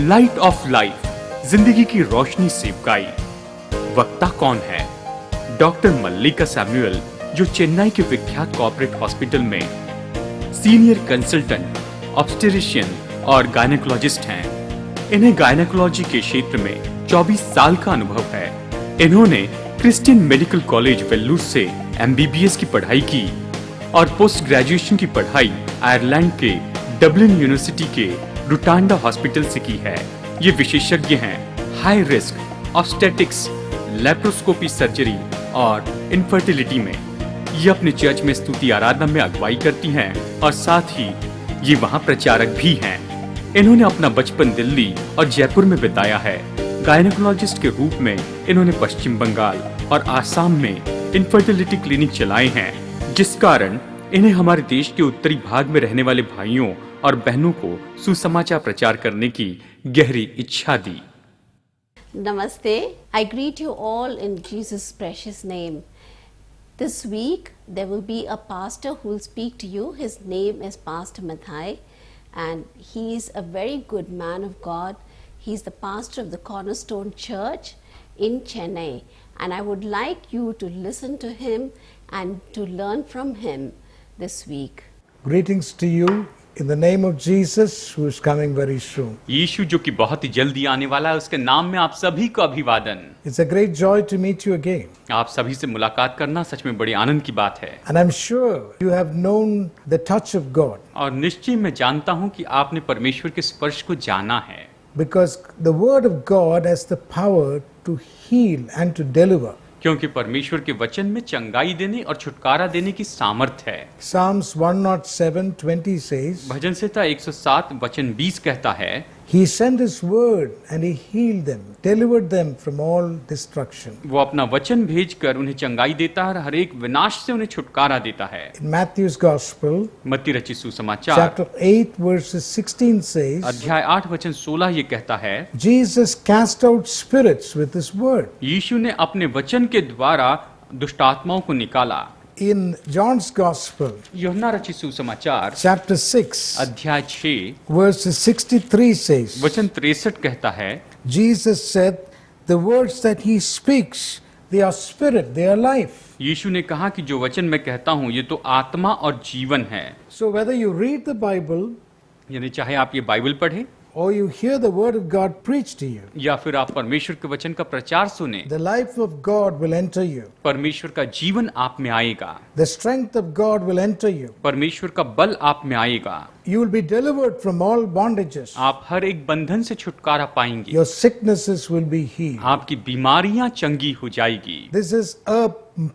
Light of life, जिंदगी की रोशनी से गाई। वक्ता कौन है? डॉक्टर मल्लिका सैमुअल, जो चेन्नई के विख्यात कॉर्पोरेट हॉस्पिटल में सीनियर कंसल्टेंट, ऑब्स्टेट्रिशियन और गायनेकोलॉजिस्ट हैं। इन्हें गायनेकोलॉजी के क्षेत्र में 24 साल का अनुभव है। इन्होंने क्रिश्चियन मेडिकल कॉलेज वेल्लूर से MBBS की पढ़ाई की और पोस्ट ग्रेजुएशन की पढ़ाई आयरलैंड के डबलिन यूनिवर्सिटी के रुटांडा हॉस्पिटल से की है। ये विशेषज्ञ हैं high risk obstetrics, laparoscopy surgery और इनफर्टिलिटी में। ये अपने चर्च में स्तुति आराधना में अगुवाई करती हैं और साथ ही ये वहाँ प्रचारक भी हैं। इन्होंने अपना बचपन दिल्ली और जयपुर में बिताया है। गायनेकोलॉजिस्ट के रूप में इन्होंने पश्चिम बंगाल और आसाम में इनफर्टिलिटी क्लिनिक चलाए हैं, जिस कारण इन्हें हमारे देश के उत्तरी भाग में रहने वाले भाइयों और बहनों को सुसमाचार प्रचार करने की गहरी इच्छा दी। Namaste. I greet you all in Jesus' precious name. This week there will be a pastor who will speak to you. His name is Pastor Mathai, and he is a very good man of God. He is the pastor of the Cornerstone Church in Chennai, and I would like you to listen to him and to learn from him this week. Greetings to you in the name of Jesus, who is coming very soon. यीशु जो कि बहुत ही जल्दी आने वाला है, उसके नाम में आप सभी को अभिवादन। It's a great joy to meet you again. आप सभी से मुलाकात करना सच में बड़े आनंद की बात है। And I'm sure you have known the touch of God. और निश्चय मैं जानता हूँ कि आपने परमेश्वर के स्पर्श को जाना है, Because the word of God has the power to heal and to deliver. क्योंकि परमेश्वर के वचन में चंगाई देने और छुटकारा देने की सामर्थ है। Psalms 107:20 says, भजन संहिता 107 वचन 20 कहता है, He sent His word and He healed them, delivered them from all destruction. वो अपना वचन भेजकर उन्हें चंगाई देता है और हर एक विनाश से उन्हें छुटकारा देता है। In Matthew's Gospel, मत्ती रचित सुसमाचार chapter 8 verses 16 says, अध्याय 8 वचन 16 ये कहता है, Jesus cast out spirits with His word. यीशु ने अपने वचन के द्वारा दुष्टात्माओं को निकाला। In John's Gospel, यूहन्ना रचित सुसमाचार chapter 6, अध्याय 6 verses 63 says, वचन 63 कहता है, Jesus said, the words that He speaks, they are spirit, they are life. यीशु ने कहा कि जो वचन मैं कहता हूँ ये तो आत्मा और जीवन है। So whether you read the Bible यानी चाहे आप ये बाइबल पढ़ें or you hear the word of God preached to you, या फिर आप परमेश्वर के वचन का प्रचार सुने, the life of God will enter you. परमेश्वर का जीवन आप में आएगा, The strength of God will enter you. परमेश्वर का बल आप में आएगा। You will be delivered from all bondages. आप हर एक बंधन से छुटकारा पाएंगे। Your sicknesses will be healed. आपकी बीमारियां चंगी हो जाएगी। This is a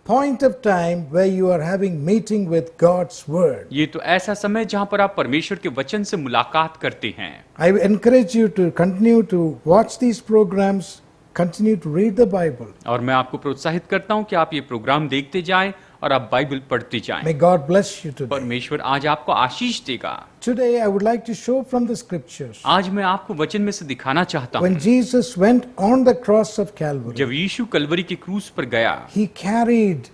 point of time where you are having meeting with God's word. ये तो ऐसा समय जहाँ पर आप परमेश्वर के वचन से मुलाकात करते हैं। I encourage you to continue to watch these programs, continue to read the Bible. और मैं आपको प्रोत्साहित करता हूँ कि आप ये प्रोग्राम देखते जाएं और आप बाइबल पढ़ते जाएं। May God bless you today. परमेश्वर आज आपको आशीष देगा। Today I would like to show from the scriptures. आज मैं आपको वचन में से दिखाना चाहता हूँ, When Jesus went on the cross of Calvary, जब यीशु कलवरी के क्रूस पर गया, He carried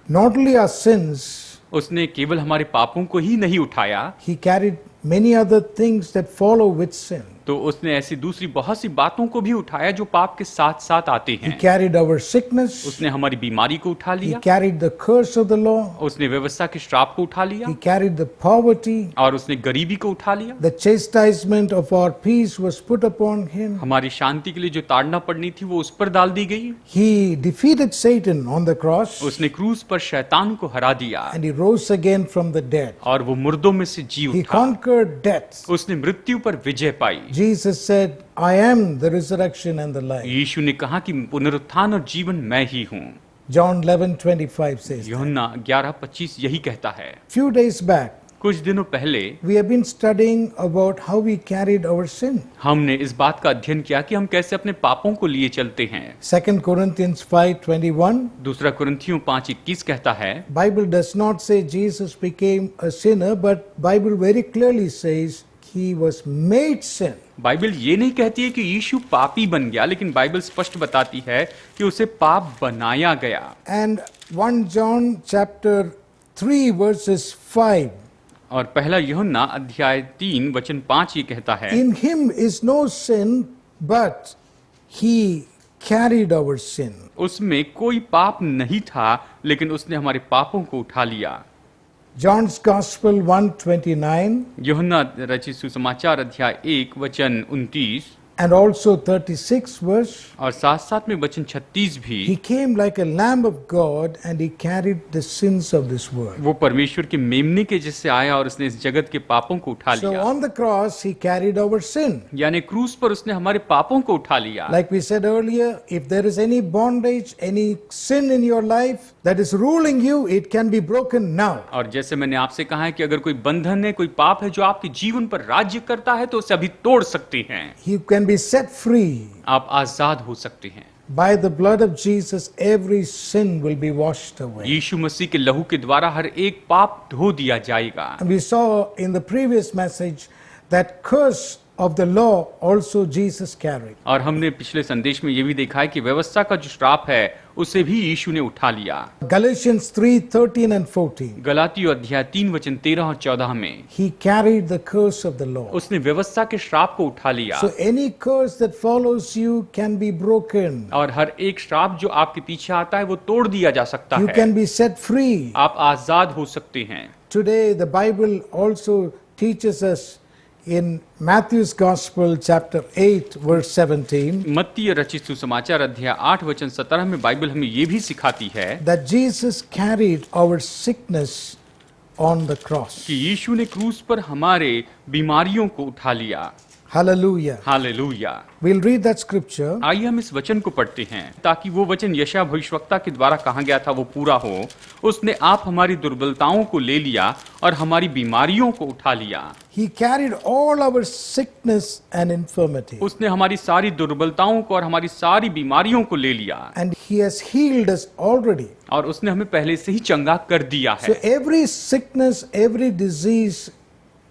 not only our sins, उसने केवल हमारे पापों को ही नहीं उठाया, He carried many other things that follow with sin. तो उसने ऐसी दूसरी बहुत सी बातों को भी उठाया जो पाप के साथ साथ आते He हैं। carried our sickness. उसने हमारी बीमारी को उठा He लिया, carried the curse of the law. उसने व्यवस्था के श्राप को उठा लिया He carried the poverty. और उसने गरीबी को उठा लिया। The chastisement of our peace was put upon Him. हमारी शांति के लिए जो ताड़ना पड़नी थी वो उस पर डाल दी गई। He defeated Satan on the cross उसने क्रूस पर शैतान को हरा दिया and He rose again from the dead. और वो मुर्दों में से जी He उठा। conquered death. उसने मृत्यु पर विजय पाई। Jesus said, I am the resurrection and the life. यीशु ने कहा कि पुनरुत्थान और जीवन मैं ही हूँ। John 11:25 says that. यूहन्ना 11:25 यही कहता है। Few days back, कुछ दिनों पहले we have been studying about how we carried our sin. हमने इस बात का अध्ययन किया कि हम कैसे अपने पापों को लिए चलते हैं। 2 Corinthians 5:21. दूसरा कुरिन्थियों 5:21 कहता है, Bible does not say Jesus became a sinner, but Bible very clearly says He was made sin. Bible ये नहीं कहती है कि यीशु पापी बन गया, लेकिन बाइबल स्पष्ट बताती है कि उसे पाप बनाया गया। And 1 John chapter 3 verses 5 और पहला यूहन्ना अध्याय 3 वचन 5 ये कहता है, In him is no sin, but he carried our sin. उसमें कोई पाप नहीं था, लेकिन उसने हमारे पापों को उठा लिया। John's Gospel 1:29 यूहन्ना रचित सुसमाचार अध्याय 1 वचन 29 and also 36 verse. और साथ साथ में वचन 36 भी, He came like a lamb of God and he carried the sins of this world. वो परमेश्वर के मेमने के जैसे आया और उसने इस जगत के पापों को उठा So लिया। on the cross he carried our sin. यानी क्रूस पर उसने हमारे पापों को उठा लिया। Like we said earlier, if there is any bondage, any sin in your life that is ruling you, it can be broken now. और जैसे मैंने आपसे कहा है कि अगर कोई बंधन है, कोई पाप है जो आपके जीवन पर राज्य करता है, तो उसे अभी तोड़ सकते हैं। You can be set free. आप आजाद हो सकते हैं। By the blood of Jesus, every sin will be washed away. यीशु मसीह के लहू के द्वारा हर एक पाप धो दिया जाएगा। And we saw in the previous message that curse of the law also Jesus carried. और हमने पिछले संदेश में ये भी देखा है कि व्यवस्था का जो श्राप है उसे भी यीशु ने उठा लिया। Galatians 3:13 and 14. गलातियों अध्याय 3 वचन 13 और 14 में He carried the curse of the law. उसने व्यवस्था के श्राप को उठा लिया। So any curse that follows you can be broken. और हर एक श्राप जो आपके पीछे आता है वो तोड़ दिया जा सकता You है। can be set free. आप आजाद हो सकते हैं। Today the Bible also teaches us in Matthew's Gospel chapter 8 verse 17 मत्ती रचित सुसमाचार अध्याय 8 वचन 17 में बाइबल हमें ये भी सिखाती है that Jesus carried our sickness on the cross. कि यीशु ने क्रूस पर हमारे बीमारियों को उठा लिया। Hallelujah. Hallelujah. We'll read that scripture. आइए हम इस वचन को पढ़ते हैं ताकि वो वचन यशायाह भविष्यवक्ता के द्वारा कहा गया था वो पूरा हो। उसने आप हमारी दुर्बलताओं को ले लिया और हमारी बीमारियों को उठा लिया। He carried all our sickness and infirmity. उसने हमारी सारी दुर्बलताओं को और हमारी सारी बीमारियों को ले लिया And he has healed us already. और उसने हमें पहले से ही चंगा कर दिया So है। every sickness, every disease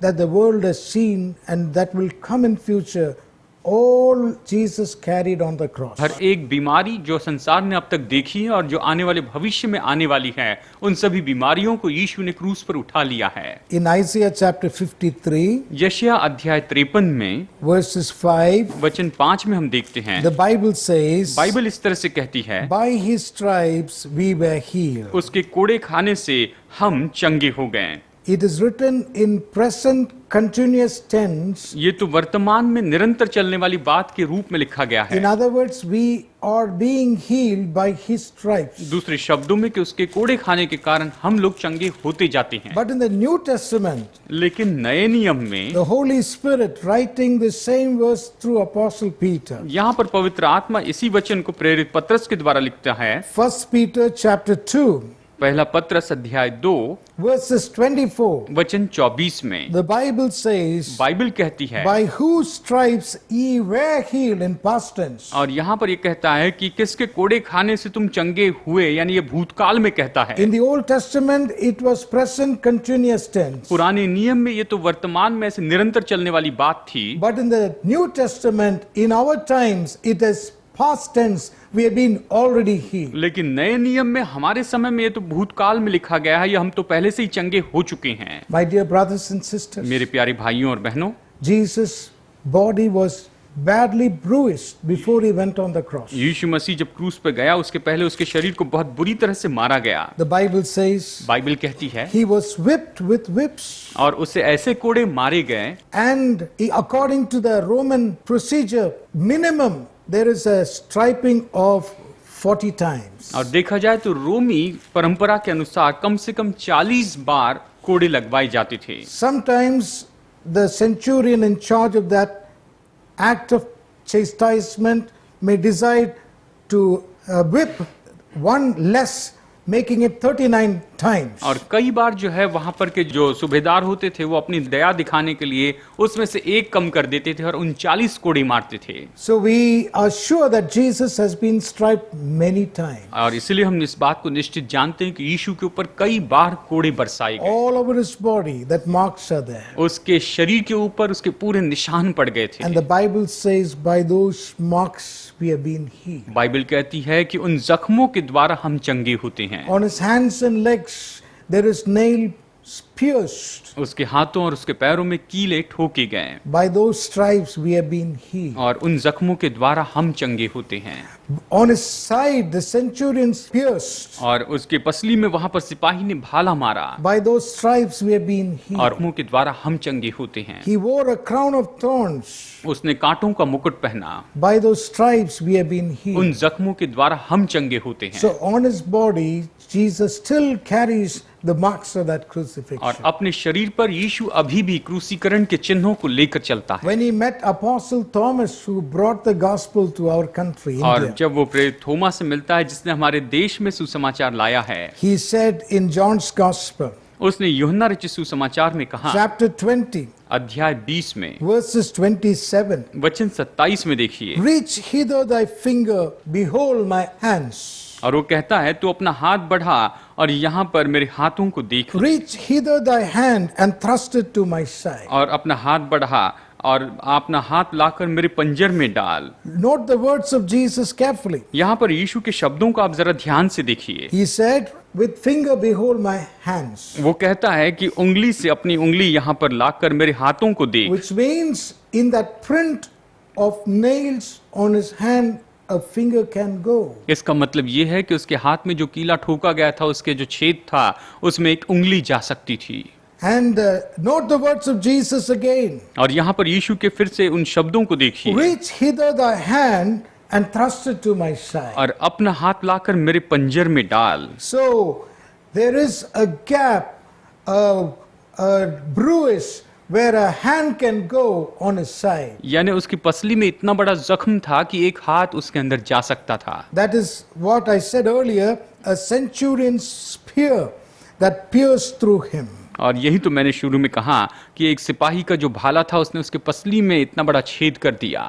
that the world has seen and that will come in future, all Jesus carried on the cross. हर एक बीमारी जो संसार ने अब तक देखी है और जो आने वाले भविष्य में आने वाली है, उन सभी बीमारियों को यीशु ने क्रूस पर उठा लिया है। In Isaiah chapter 53, यशायाह अध्याय 53 में verses 5, वचन 5 में हम देखते हैं, the Bible says, बाइबल इस तरह से कहती है, By his stripes we were healed. उसके कोड़े खाने से हम चंगे हो गए। It is written in present continuous tense. ये तो वर्तमान में निरंतर चलने वाली बात के रूप में लिखा गया है। In other words, we are being healed by his stripes. दूसरे शब्दों में कि उसके कोड़े खाने के कारण हम लोग चंगे होते जाते हैं। But in the New Testament, लेकिन नए नियम में the Holy Spirit writing the same verse through Apostle Peter. यहाँ पर पवित्र आत्मा इसी वचन को प्रेरित पत्रस के द्वारा लिखता है। 1 Peter chapter 2, पहला पत्रस अध्याय 2 verses 24. वचन 24 में The Bible says, बाइबल कहती है, By whose stripes ye were healed in past tense. और यहाँ पर ये कहता है कि किसके कोड़े खाने से तुम चंगे हुए, यानी ये भूतकाल में कहता है। In the Old Testament, it was present continuous tense. पुराने नियम में ये तो वर्तमान में ऐसे निरंतर चलने वाली बात थी, But in the New Testament, in our times, it is past tense. We have been already healed. लेकिन नए नियम में हमारे समय में ये तो भूतकाल में लिखा गया है, ये हम तो पहले से ही चंगे हो चुके हैं। My dear brothers and sisters, मेरे प्यारे भाइयों और बहनों, Jesus' body was badly bruised before he went on the cross. यीशु मसीह जब क्रूस पर गया उसके पहले उसके शरीर को बहुत बुरी तरह से मारा गया। The Bible says बाइबल कहती है, he was whipped with whips, और उसे ऐसे कोड़े मारे गए, and according to the Roman procedure, minimum there is a striping of 40 times. और देखा जाए तो रोमी परंपरा के अनुसार कम से कम 40 बार कोड़े लगवाए जाते थे। Sometimes the centurion in charge of that act of chastisement may decide to whip one less, making it 39 times. और कई बार जो है वहां पर के जो सूबेदार होते थे वो अपनी दया दिखाने के लिए उसमें से एक कम कर देते थे और 39 कोड़े मारते थे। So we are sure that Jesus has been striped many times. और इसलिए हम इस बात को निश्चित जानते हैं कि यीशु के ऊपर कई बार कोड़े बरसाए गए। All over his body, that marks are there. उसके शरीर के ऊपर उसके पूरे निशान पड़ गए थे। And the Bible says, by those marks we have been healed. Bible कहती है कि उन जख्मों के द्वारा हम चंगे होते हैं। On his hands and legs, there is nail pierced. उसके हाथों और उसके पैरों में कीले ठोके गए By those stripes we have been healed. और उन जख्मों के द्वारा हम चंगे होते हैं। On his side the centurions pierced. और उसके पसली में वहां पर सिपाही ने भाला मारा By those stripes we have been और healed. मुंह के द्वारा हम चंगे होते हैं। He wore a crown of thorns. उसने कांटों का मुकुट पहना, By those stripes we have been उन healed. जख्मों के द्वारा हम चंगे होते हैं। So on his body Jesus still carries the marks of that और crucifixion. अपने शरीर पर यीशु अभी भी क्रूसीकरण के चिन्हों को लेकर चलता है। When he met Apostle Thomas who brought the gospel to our country, और India, जब वो प्रेरित थोमा से मिलता है जिसने हमारे देश में सुसमाचार लाया है, he said in John's Gospel, उसने यूहन्ना रचित सुसमाचार में कहा, chapter 20, अध्याय 20 में verses 27, वचन 27 में देखिए, reach hither thy finger, behold my hands. और वो कहता है तू अपना हाथ बढ़ा और यहाँ पर मेरे हाथों को देख, Reach hither thy hand and thrust it to my side. और अपना हाथ बढ़ा और अपना हाथ लाकर मेरे पंजर में डाल। Note the words of Jesus carefully. यहाँ पर यीशु के शब्दों को आप जरा ध्यान से देखिए। He said, with finger behold my hands. वो कहता है कि उंगली से अपनी उंगली यहाँ पर लाकर मेरे हाथों को देख, Which means in that print of nails on his hand, a finger can go. इसका मतलब ये है कि उसके हाथ में जो कीला ठोका गया था, उसके जो छेद था, उसमें एक उंगली जा सकती थी। And note the words of Jesus again. और यहाँ पर यीशु के फिर से उन शब्दों को देखिए, Reach hither thy hand and thrust it to my side. और अपना हाथ लाकर मेरे पंजर में डाल। So there is a gap, a bruise where a hand can go on his side. यानी उसकी पसली में इतना बड़ा जख्म था कि एक हाथ उसके अंदर जा सकता था। That is what I said earlier, a centurion's spear that pierced through him. और यही तो मैंने शुरू में कहा कि एक सिपाही का जो भाला था उसने उसके पसली में इतना बड़ा छेद कर दिया।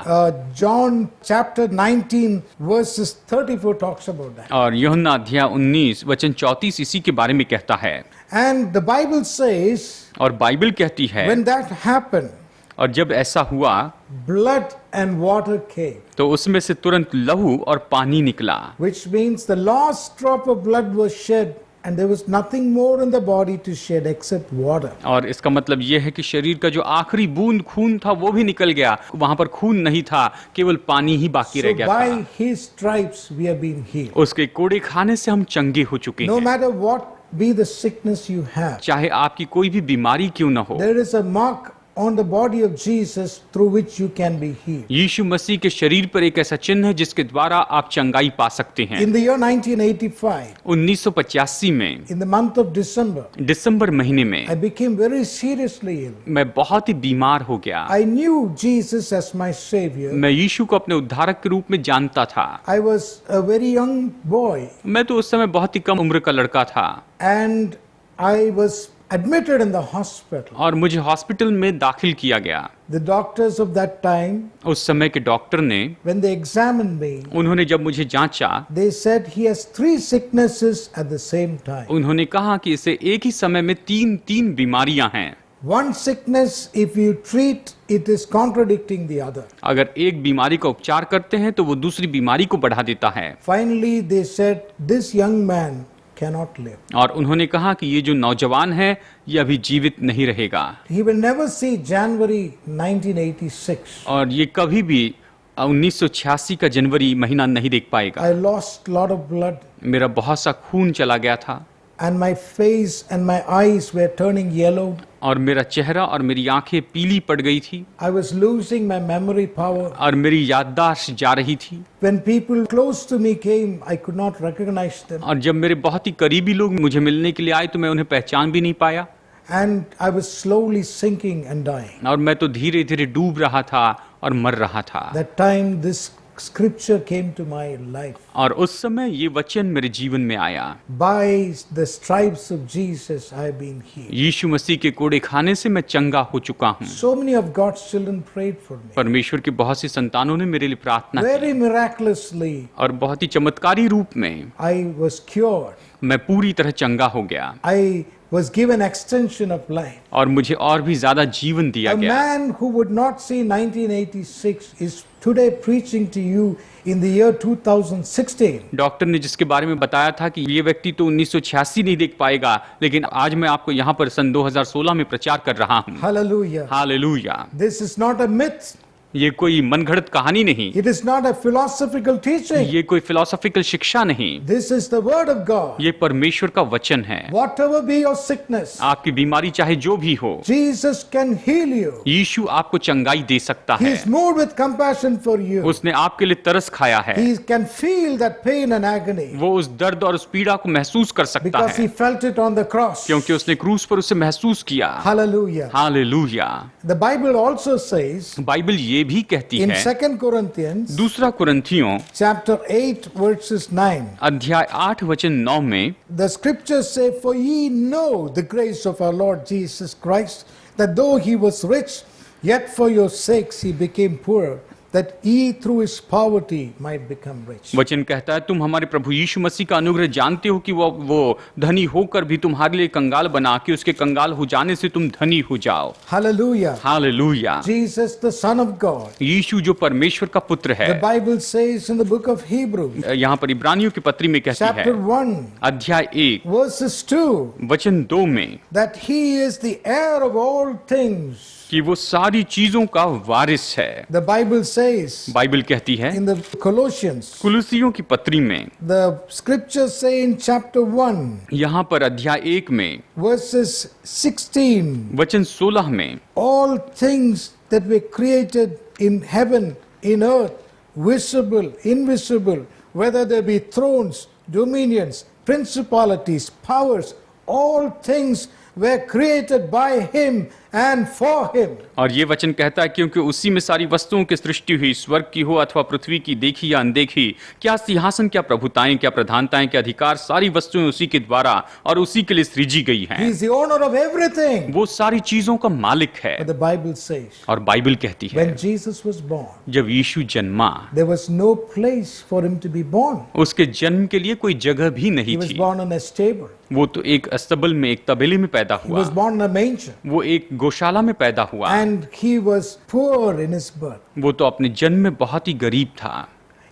John chapter 19 verses 34 talks about that. और यूहन्ना अध्याय 19 वचन 34 इसी के बारे में कहता है। And the Bible says, और बाइबल कहती है, when that happened, और जब ऐसा हुआ blood and water came, तो उसमें से तुरंत लहू और पानी निकला, which means the last drop of blood was shed and there was nothing more in the body to shed except water. और इसका मतलब यह है कि शरीर का जो आखिरी बूंद खून था वो भी निकल गया, वहां पर खून नहीं था, केवल पानी ही बाकी रह So गया by था। his stripes we have been healed. उसके कोड़े खाने से हम चंगे हो चुके No हैं। matter what be the sickness you have, चाहे आपकी कोई भी बीमारी क्यों न हो, there is a mark on the body of Jesus through which you can be healed. यीशु मसीह के शरीर पर एक ऐसा चिन्ह है जिसके द्वारा आप चंगाई पा सकते हैं। In the year 1985, 1985 में in the month of December, दिसंबर महीने में I became very seriously ill. मैं बहुत ही बीमार हो गया। I knew Jesus as my Savior. मैं यीशु को अपने उद्धारक के रूप में जानता था। I was a very young boy मैं तो उस समय बहुत ही कम उम्र का लड़का था and I was admitted in the hospital. और मुझे हॉस्पिटल में दाखिल किया गया। The doctors of that time, उस समय के डॉक्टर ने, when they examined me, उन्होंने जब मुझे जांचा, they said he has 3 sicknesses at the same time. उन्होंने कहा कि इसे एक ही समय में तीन बीमारियां हैं। One sickness, if you treat, it is contradicting the other. अगर एक बीमारी का उपचार करते हैं तो वो दूसरी बीमारी को बढ़ा देता है। Finally, they said, this young man cannot live. और उन्होंने कहा कि ये जो नौजवान है ये अभी जीवित नहीं रहेगा He will never see January 1986. और ये कभी भी 1986 का जनवरी महीना नहीं देख पाएगा। I lost a lot of blood मेरा बहुत सा खून चला गया था and my face and my eyes were turning yellow. और मेरा चेहरा और मेरी आंखें पीली पड़ गई थी I was losing my memory power. और मेरी याददाश्त जा रही थी। When people close to me came, I could not recognize them. और जब मेरे बहुत ही करीबी लोग मुझे मिलने के लिए आए तो मैं उन्हें पहचान भी नहीं पाया And I was slowly sinking and dying. और मैं तो धीरे धीरे डूब रहा था और मर रहा था। That time this scripture came to my life. और उस समय ये वचन मेरे जीवन में आया, By the stripes of Jesus I have been healed. यीशु मसीह के कोड़े खाने से मैं चंगा हो चुका हूँ। So many of God's children prayed for me. परमेश्वर के बहुत सी संतानों ने मेरे लिए प्रार्थना की Very miraculously, और बहुत ही चमत्कारी रूप में I was cured. मैं पूरी तरह चंगा हो गया। I was given extension of life. और मुझे और भी ज्यादा जीवन दिया A गया। man who would not see 1986 is today preaching to you in the year 2016. Doctor ने जिसके बारे में बताया था कि ये व्यक्ति तो 1986 नहीं देख पाएगा, लेकिन आज मैं आपको यहाँ पर सन 2016 में प्रचार कर रहा हूँ। Hallelujah. Hallelujah. This is not a myth. ये कोई मनगढ़ंत कहानी नहीं, It is not a philosophical teaching. ये कोई फिलोसॉफिकल शिक्षा नहीं, This is the word of God. ये परमेश्वर का वचन है। Whatever be your sickness, आपकी बीमारी चाहे जो भी हो, Jesus can heal you. यीशु आपको चंगाई दे सकता He है। is moved with compassion for you. उसने आपके लिए तरस खाया है। He can feel that pain and agony वो उस दर्द और उस पीड़ा को महसूस कर सकता because he है, felt it on the cross. क्योंकि उसने क्रूस पर उसे महसूस किया। Hallelujah. Hallelujah. The Bible also says Bible ये भी कहती in है, 2 Corinthians दूसरा कुरिन्थियों chapter 8 verses 9, अध्याय 8 वचन 9 में, the scriptures say, "For ye know the grace of our Lord Jesus Christ, that though he was rich, yet for your sakes he became poor, that ye through his poverty might become rich." वचन कहता है, तुम हमारे प्रभु यीशु मसीह का अनुग्रह जानते हो कि वो धनी होकर भी तुम्हारे लिए कंगाल बना के उसके कंगाल हो जाने से तुम धनी हो जाओ। Hallelujah. Hallelujah. Jesus, the Son of God. यीशु जो परमेश्वर का पुत्र है, The Bible says in the book of Hebrews, यहाँ पर इब्रानियों की पत्री में कहती chapter है, 1, अध्याय 1 verses 2, वचन 2 में, that he is the heir of all things. कि वो सारी चीजों का वारिस है। The Bible says बाइबल कहती है in the Colossians, कुलुसियों की पत्री में, the scriptures say in chapter 1, यहाँ पर अध्याय 1 में verses 16, वचन 16 में, all things that were created in heaven, in earth, visible, invisible, whether there be thrones, dominions, principalities, powers, all things were created by him and for him. और ये वचन कहता है, क्योंकि उसी में सारी वस्तुओं की सृष्टि हुई, स्वर्ग की हो अथवा पृथ्वी की, देखी या अनदेखी, क्या सिंहासन, क्या प्रभुताएं, क्या प्रधानताएं, क्या अधिकार, सारी वस्तुएं उसी के द्वारा और उसी के लिए सृजी गई He हैं। is the owner of everything. वो सारी चीजों का मालिक है। But the Bible says, और बाइबल कहती है, when Jesus was born, जब यीशु जन्मा, there was no place for him to be born. उसके जन्म के लिए कोई जगह भी He नहीं was थी। born in a stable. वो तो एक अस्तबल में, एक तबेले में पैदा He हुआ, was born in a manger. वो एक गौशाला में पैदा हुआ। And he was poor in his birth. वो तो अपने जन्म में बहुत ही गरीब था।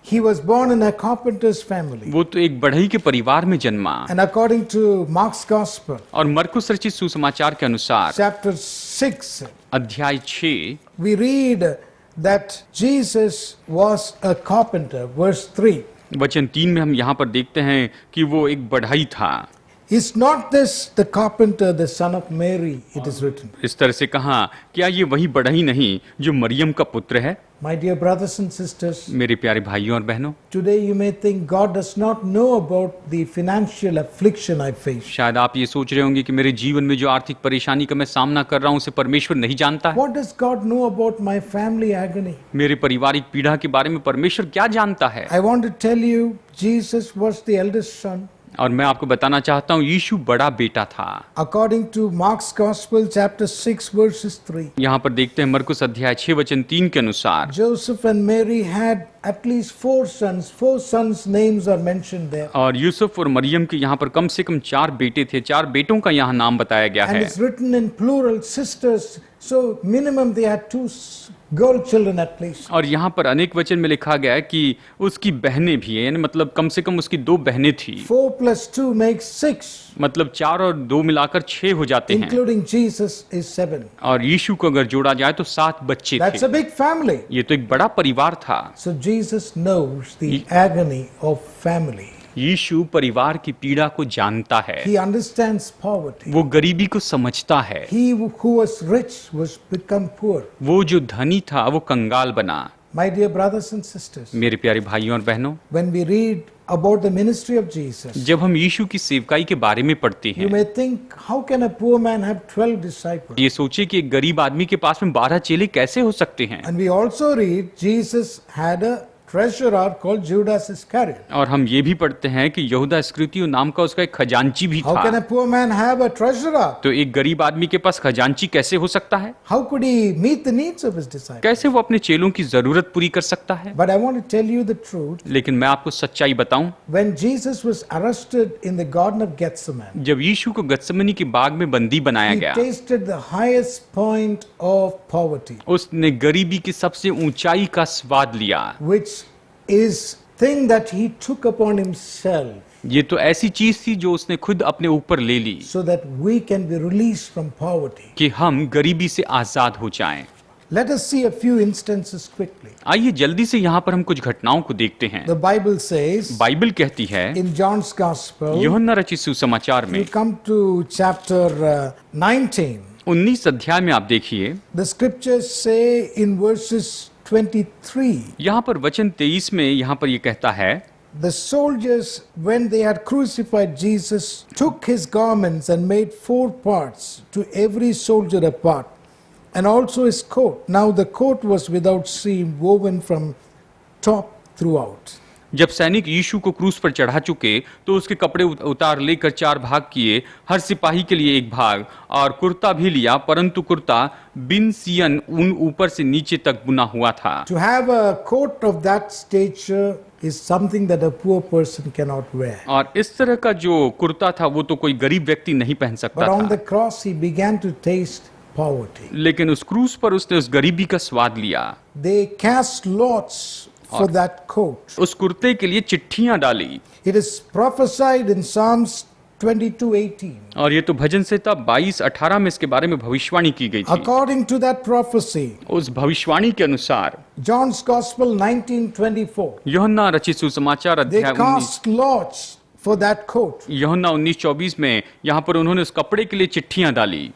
He was born in a carpenter's family. वो तो एक बढ़ई के परिवार में जन्मा। And according to Mark's Gospel, और मरकुस रचित सुसमाचार के अनुसार chapter 6, अध्याय 6 we read that Jesus was a carpenter. Verse 3. वचन 3 में हम यहाँ पर देखते हैं कि वो एक बढ़ई था। Is not this the carpenter, the son of Mary? It is written. इस तरह से कहा, क्या ये वही बढ़ई नहीं जो मरियम का पुत्र है? My dear brothers and sisters, मेरे प्यारे भाइयों और बहनों, today you may think God does not know about the financial affliction I face. शायद आप ये सोच रहे होंगे कि मेरे जीवन में जो आर्थिक परेशानी का मैं सामना कर रहा हूँ उसे परमेश्वर नहीं जानता है। What does God know about my family agony? मेरे पारिवारिक पीड़ा के बारे में परमेश्वर क्या जानता है? I want to tell you, Jesus was the eldest son. और मैं आपको बताना चाहता हूँ, यीशु बड़ा बेटा था। According to Mark's Gospel, chapter 6, verses 3. यहाँ पर देखते हैं मरकुस अध्याय 6 वचन 3 के अनुसार, Joseph and Mary had at least 4 sons. 4 sons' names are mentioned there. और यूसुफ और मरियम के यहाँ पर कम से कम 4 बेटे थे। 4 बेटों का यहाँ नाम बताया गया And है। it's written in plural, sisters. So minimum they had 2 girl children at least. और यहाँ पर अनेक वचन में लिखा गया है कि उसकी बहनें भी हैं, यानी मतलब कम से कम उसकी 2 बहनें थी। 4 plus 2 makes 6. मतलब 4 और 2 मिलाकर 6 हो जाते हैं। Including Jesus is 7. और यीशु को अगर जोड़ा जाए तो 7 बच्चे That's थे। a big family. ये तो एक बड़ा परिवार था। So Jesus knows the agony of family. यीशु परिवार की पीड़ा को जानता है। He understands poverty. वो गरीबी को समझता है। He who was rich was become poor. वो जो धनी था वो कंगाल बना। My dear brothers and sisters, मेरे प्यारे भाइयों और बहनों, when we read about the ministry of Jesus, जब हम यीशु की सेवकाई के बारे में पढ़ते you हैं, may think, how can a poor man have 12 disciples? ये सोचे कि एक गरीब आदमी के पास में 12 चेले कैसे हो सकते हैं। And we also read Jesus had a treasurer called Judas Iscariot. और हम ये भी पढ़ते हैं कि यहूदा इस्करियोती नाम का उसका एक खजांची भी How can था। a poor man have a treasurer? तो एक गरीब आदमी के पास खजांची कैसे हो सकता है? How could he meet the needs of his disciples? कैसे वो अपने चेलों की जरूरत पूरी कर सकता है? But I want to tell you the truth. लेकिन मैं आपको सच्चाई बताऊं, When Jesus was arrested in the Garden of Gethsemane, जब यीशु को गत्समनी के बाग में बंदी बनाया he गया, tasted the highest point of poverty, उसने गरीबी की सबसे ऊंचाई का स्वाद लिया। which is thing that he took upon himself ये तो ऐसी चीज थी जो उसने खुद अपने ऊपर ले ली so that we can be released from poverty. कि हम गरीबी से आजाद हो जाएं। Let us see a few instances quickly. आइए जल्दी से यहाँ पर हम कुछ घटनाओं को देखते हैं। The Bible says बाइबल कहती है in John's Gospel, यूहन्ना रचित सुसमाचार में you come to chapter 19. 19 अध्याय में आप देखिए, The scriptures say in verses 23, यहाँ पर वचन 23 में यहाँ पर ये कहता है, the soldiers, when they had crucified Jesus, took his garments and made 4 parts, to every soldier a part, and also his coat. Now the coat was without seam, woven from top throughout. जब सैनिक यीशु को क्रूस पर चढ़ा चुके तो उसके कपड़े उतार लेकर 4 भाग किए, हर सिपाही के लिए एक भाग, और कुर्ता भी लिया, परंतु कुर्ता बिन सियन ऊन ऊपर से नीचे तक बुना हुआ था। To have a coat of that stature is something that a poor person cannot wear. और इस तरह का जो कुर्ता था वो तो कोई गरीब व्यक्ति नहीं पहन सकता But on the था, cross he began to taste poverty. लेकिन उस क्रूस पर उसने उस गरीबी का स्वाद लिया। They cast lots for that coat. उस कुर्ते के लिए चिट्ठियां डाली, It is prophesied in Psalms 22:18. और ये तो भजन संहिता 22:18 में इसके बारे में भविष्यवाणी की गई थी। According to that prophecy, उस भविष्यवाणी के अनुसार John's Gospel 19:24, यूहन्ना रचित सुसमाचार they अध्याय 19, cast lots for that coat. यूहन्ना 19:24 में यहाँ पर उन्होंने उस कपड़े के लिए चिट्ठियां डाली।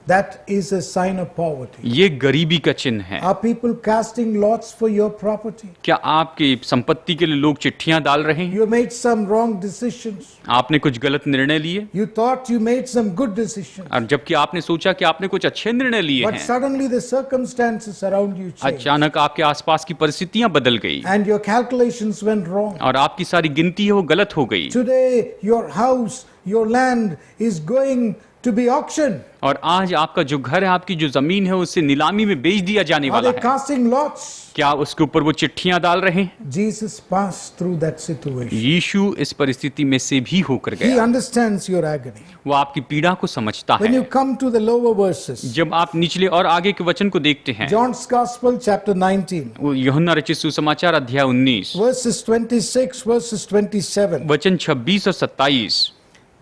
That is a sign of poverty. ये गरीबी का चिन्ह है। Are people casting lots for your property? क्या आपकी संपत्ति के लिए लोग चिट्ठियां डाल रहे हैं? You made some wrong decisions. आपने कुछ गलत निर्णय लिए, You thought you made some good decisions. और जबकि आपने सोचा कि आपने कुछ अच्छे निर्णय लिए But हैं, suddenly the circumstances around you changed. अचानक आपके आसपास की परिस्थितियां बदल गई And your calculations went wrong. और आपकी सारी गिनती है वो गलत हो गई। Today, your house, your land is going to be auctioned. और आज आपका जो घर है, आपकी जो जमीन है, उसे नीलामी में बेच दिया जाने Are वाला they है। casting lots? क्या उसके ऊपर वो चिट्ठियां डाल रहे हैं? Jesus passed through that situation. यीशु इस परिस्थिति में से भी होकर He गया। understands your agony. वो आपकी पीड़ा को समझता When you है। come to the lower verses, जब आप निचले और आगे के वचन को देखते हैं, John's Gospel, chapter 19, वो यूहन्ना रचित सुसमाचार अध्याय 19 verses 26, verses 27, वचन 26 और 27,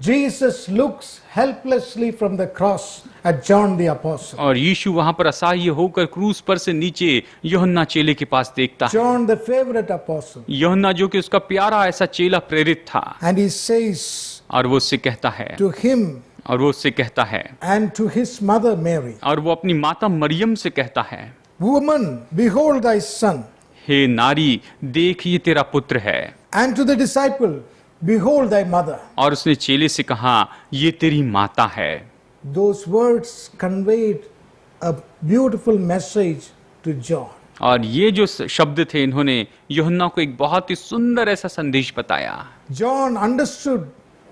Jesus looks helplessly from the cross at John the Apostle. और यीशु वहां पर असहाय होकर क्रूस पर से नीचे यूहन्ना चेले के पास देखता है। John, the favorite apostle. यूहन्ना जो कि उसका प्यारा ऐसा चेला प्रेरित था, And he says और वो उससे कहता है, to him और वो उससे कहता है, and to his mother Mary, और वो अपनी माता मरियम से कहता है, Woman, behold thy son. हे नारी, देख ये तेरा पुत्र है। And to the disciple, behold thy mother. और उसने चेले से कहा, ये तेरी माता है। Those words conveyed a beautiful message to John. और ये जो शब्द थे, इन्होंने यूहन्ना को एक बहुत ही सुंदर ऐसा संदेश बताया। John understood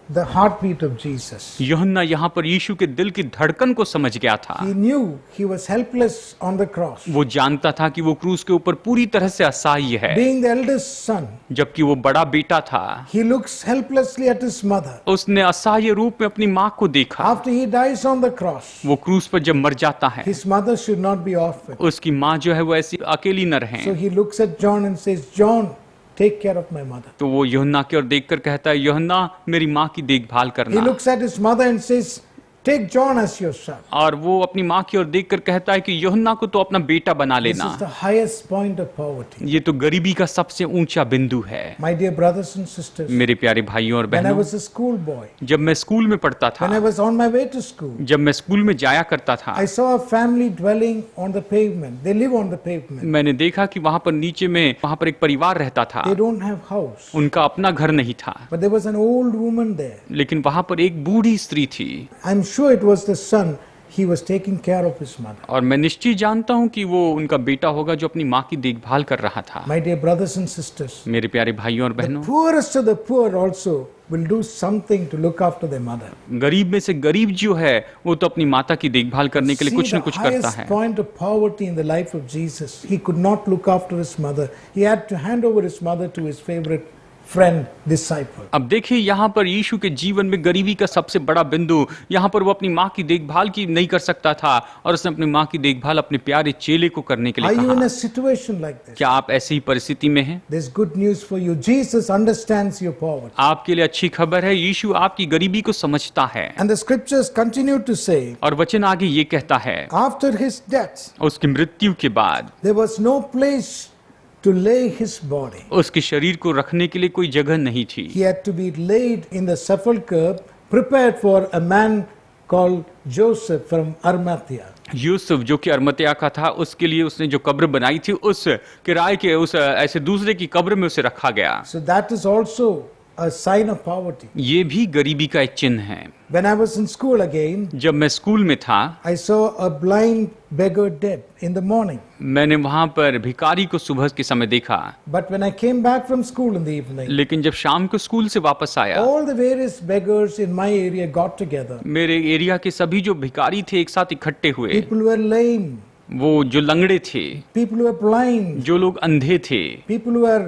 the heartbeat of Jesus. यूहन्ना यहाँ पर यीशु के दिल की धड़कन को समझ गया था। He knew he was helpless on the cross. वो जानता था कि वो क्रूस के ऊपर पूरी तरह से असहाय है। Being the eldest son, जबकि वो बड़ा बेटा था, he looks helplessly at his mother. उसने असहाय रूप में अपनी माँ को देखा। After he dies on the cross, वो क्रूस पर जब मर जाता है, his mother should not be orphaned. उसकी माँ जो है वो ऐसी अकेली न रहे। So he looks at John and says, John, take care of my mother. तो वो यूहन्ना की ओर देखकर कहता है, यूहन्ना मेरी माँ की देखभाल He करना। looks at his mother and says, take John as your son. और वो अपनी माँ की ओर देखकर कहता है कि यूहन्ना को तो अपना बेटा बना This लेना। is the highest point of poverty. ये तो गरीबी का सबसे ऊंचा बिंदु है। My dear brothers and sisters, मेरे प्यारे भाइयों और when I बहनों, was a schoolboy, जब मैं स्कूल में पढ़ता था, when I was on my way to school, जब मैं स्कूल में जाया करता था, I saw a family dwelling on the pavement. They live on the pavement. मैंने देखा कि वहां पर नीचे में वहां पर एक परिवार रहता था। They don't have house. उनका अपना घर नहीं था, But there was an old woman there. लेकिन वहां पर एक बूढ़ी स्त्री थी। I'm sure it was the son. he was taking care of his mother. और मैं निश्चय जानता हूं कि वो उनका बेटा होगा जो अपनी माँ की देखभाल कर रहा था। My dear brothers and sisters, मेरे प्यारे भाइयों और the बहनों, poorest of the poor also will do something to look after their mother. गरीब में से गरीब जो है वो तो अपनी माता की देखभाल करने के लिए See कुछ न the कुछ करता highest है। point of poverty in the life of Jesus. He could not look after his mother. He had to hand over his mother to his favorite friend, disciple. अब देखिए यहाँ पर यीशु के जीवन में गरीबी का सबसे बड़ा बिंदु, यहाँ पर वो अपनी माँ की देखभाल की नहीं कर सकता था और उसने अपनी माँ की देखभाल अपने प्यारे चेले को करने के Are लिए you in कहा। a situation like this? क्या आप ऐसी ही परिस्थिति में हैं? There's good news for you. Jesus understands your poverty. आपके लिए अच्छी खबर है, यीशु आपकी गरीबी को समझता है। And the scriptures continue to say, और वचन आगे ये कहता है, after his death, उसकी मृत्यु के बाद there was no place to lay his body. उसके शरीर को रखने के लिए कोई जगह नहीं थी। He had to be laid in the sepulchre prepared for a man called Joseph from Arimathea. Yusuf जो कि अरमतिया का था, उसके लिए उसने जो कब्र बनाई थी, उस किराए के उस ऐसे दूसरे की कब्र में उसे रखा गया। So that is also a sign of poverty. ये भी गरीबी का एक चिन्ह है। When I was in school again, जब मैं स्कूल में था, I saw a blind beggar dead in the morning. मैंने वहां पर भिखारी को सुबह के समय देखा, But when I came back from school in the evening, लेकिन जब शाम को स्कूल से वापस आया, all the various beggars in my area got together. मेरे एरिया के सभी जो भिखारी थे एक साथ इकट्ठे हुए। People were lame, वो जो लंगड़े थे, people were blind, जो लोग अंधे थे, people were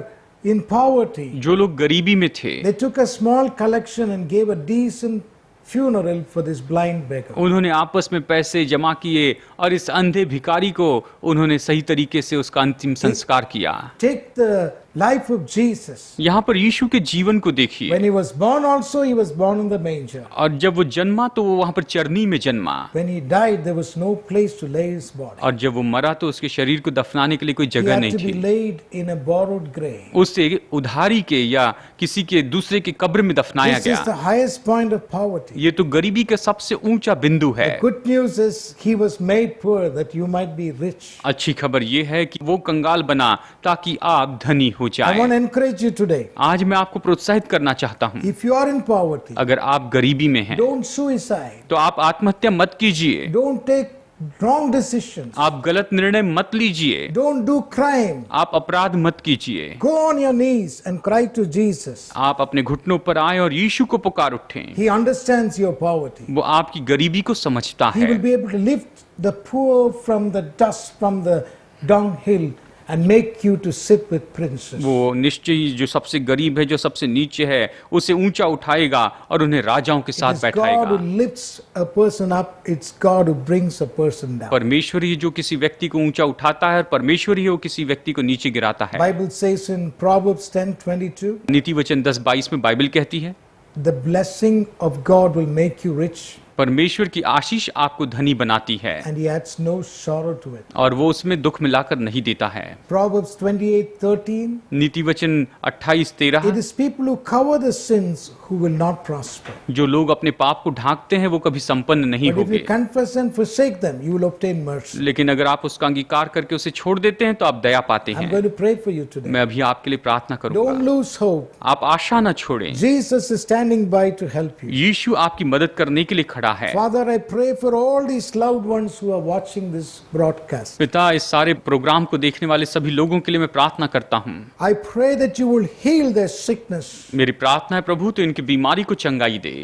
in poverty. जो लोग गरीबी में थे, They took a small collection and gave a decent funeral for this blind beggar. उन्होंने आपस में पैसे जमा किए और इस अंधे भिखारी को उन्होंने सही तरीके से उसका अंतिम संस्कार किया। Take the life of Jesus. यहाँ पर यीशु के जीवन को देखिए। When he was born also, he was born in the manger. और जब वो जन्मा तो वो वहाँ पर चरनी में जन्मा, When he died, there was no place to lay his body. और जब वो मरा तो उसके शरीर को दफनाने के लिए कोई He जगह had नहीं to be थी। laid in a borrowed grave. उससे उधारी के या किसी के दूसरे के कब्र में दफनाया This is the गया। highest point of poverty. ये तो गरीबी का सबसे ऊंचा बिंदु है। Good news is he was made poor that you might be rich. अच्छी खबर ये है कि वो कंगाल बना ताकि आप धनी हो I want जाएं। to encourage you today. आज मैं आपको प्रोत्साहित करना चाहता हूँ, If you are in poverty, अगर आप गरीबी में हैं don't suicide. तो आप आत्महत्या मत कीजिए, Don't take wrong decisions. आप गलत निर्णय मत लीजिए, Don't do crime. आप अपराध मत कीजिए। Go on your knees and cry to Jesus. आप अपने घुटनों पर आए और यीशु को पुकार उठें। He understands your poverty. वो आपकी गरीबी को समझता He है। will be able to lift the poor from the dust, from the dunghill, and make you to sit with princes. वो निश्चय ही जो सबसे गरीब है, जो सबसे नीचे है, उसे ऊंचा उठाएगा और उन्हें राजाओं के It साथ is God who बैठाएगा। lifts a person up. It's God who brings a person down. परमेश्वर ही जो किसी व्यक्ति को ऊंचा उठाता है और परमेश्वर ही वो किसी व्यक्ति को नीचे गिराता है। Bible says in Proverbs 10:22, नीति वचन 10:22 में बाइबल कहती है, the blessing of God will make you rich, परमेश्वर की आशीष आपको धनी बनाती है and He adds no sorrow to it. और वो उसमें दुख मिलाकर नहीं देता है। Proverbs 28:13, नीति वचन 28:13, it is people who cover the sins who will not prosper. जो लोग अपने पाप को ढांकते हैं वो कभी संपन्न नहीं But if you होंगे, confess and forsake them, you will obtain mercy. लेकिन अगर आप उसका अंगीकार करके उसे छोड़ देते हैं तो आप दया पाते I'm हैं। going to pray for you today. मैं अभी आपके लिए प्रार्थना Don't करूंगा। lose hope. आप आशा न छोड़ें, Jesus is standing by to help you. यीशु आपकी मदद करने के लिए खड़ा है। Father, I pray for all these loved ones who are watching this broadcast. पिता, इस सारे प्रोग्राम को देखने वाले सभी लोगों के लिए मैं प्रार्थना करता हूँ। I pray that you will heal their sickness. मेरी प्रार्थना है प्रभु तो इनकी बीमारी को चंगाई दे,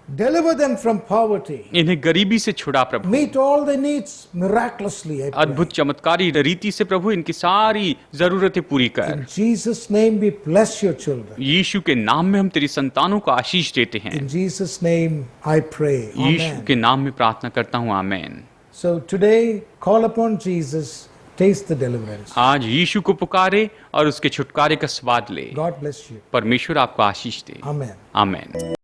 Deliver them from poverty. इन्हें गरीबी से छुड़ा प्रभु। Meet all their needs miraculously, I pray. अद्भुत चमत्कारी रीति से प्रभु इनकी सारी जरूरतें पूरी कर। In Jesus' name we bless your children. यीशु के नाम में हम तेरी संतानों को आशीष देते हैं। In Jesus' name I pray. Yeshu Amen. के नाम में प्रार्थना करता हूँ, आमेन। So today, call upon Jesus, taste the deliverance. आज यीशु को पुकारे और उसके छुटकारे का स्वाद ले। God bless you. परमेश्वर आपको आशीष दे, Amen. आमेन।